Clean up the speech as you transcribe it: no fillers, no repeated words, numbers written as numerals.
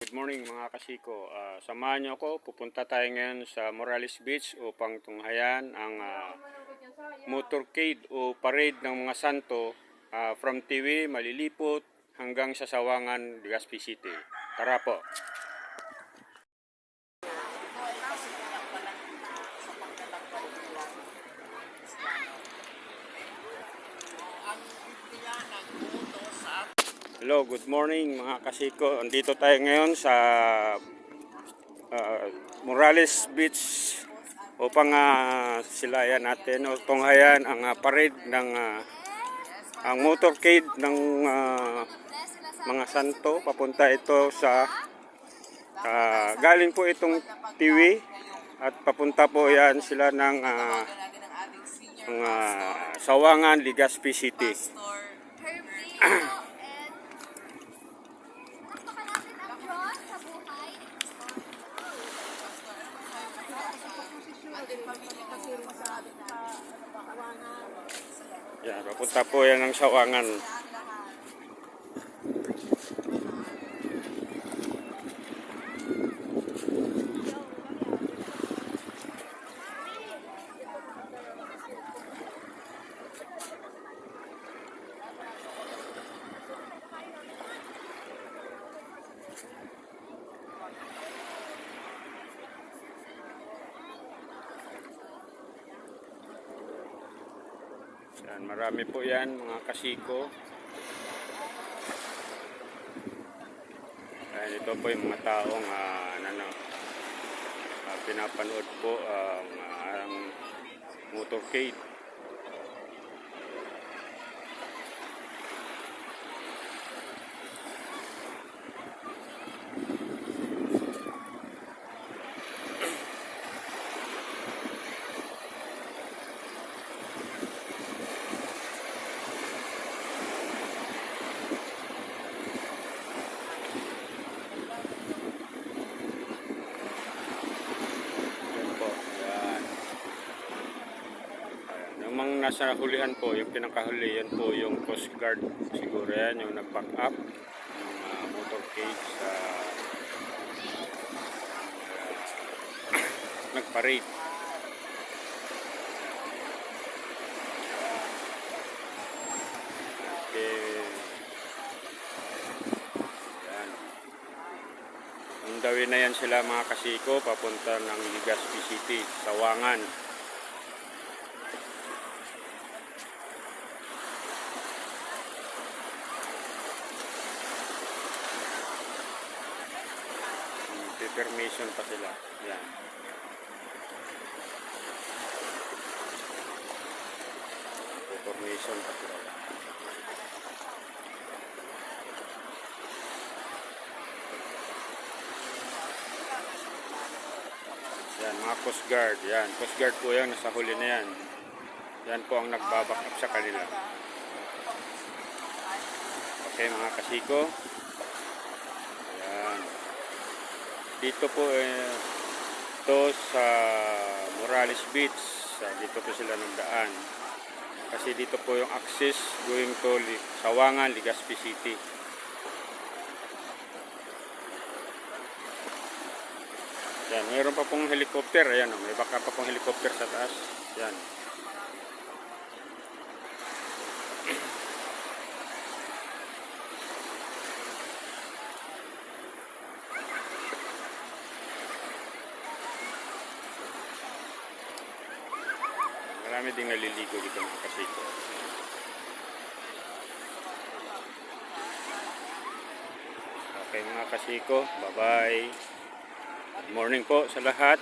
Good morning mga kasiko. Samahan nyo ako, pupunta tayo ngayon sa Morales Beach upang tunghayan ang motorcade o parade ng mga santo from Tiwi, Malilipot hanggang sa Sawangan, Legazpi City. Tara po! Hello, good morning mga kasiko. Andito tayo ngayon sa Morales Beach upang silayan natin o tunghayan ang parade ng ang motorcade ng mga santo. Papunta ito sa galing po itong Tiwi at papunta po yan sila ng Sawangan, Legazpi City. Yan, papunta po yan ng Sawangan. Yan, marami po yan mga kasiko. Ayan, ito po yung mga taong pinapanood po ang motorcade. Yung nasa hulihan po, yung pinakahuli, yan po yung Coast Guard. Siguro yan yung nag-back up ng motorcade sa nag-parade. Okay. Yan. Ang dawin na yan sila mga kasiko, papunta ng Legazpi City, Sawangan. Permission pa sila. Yan. Permission pa sila. Yan, mga Coast Guard. Yan, Coast Guard po yan. Nasa huli na yan. Yan po ang nagbaback up sa kanila. Okay mga kasiko. Dito po ito sa Morales Beach. Dito po sila nagdaan. Kasi dito po yung access going to Sawangan, Legazpi City. Yan, mayroon pa pong helicopter. Ayan, may baka pa pong helicopter sa taas. Yan. Marami ding naliligo dito mga kasiko. Okay mga kasiko, bye bye. Good morning po sa lahat.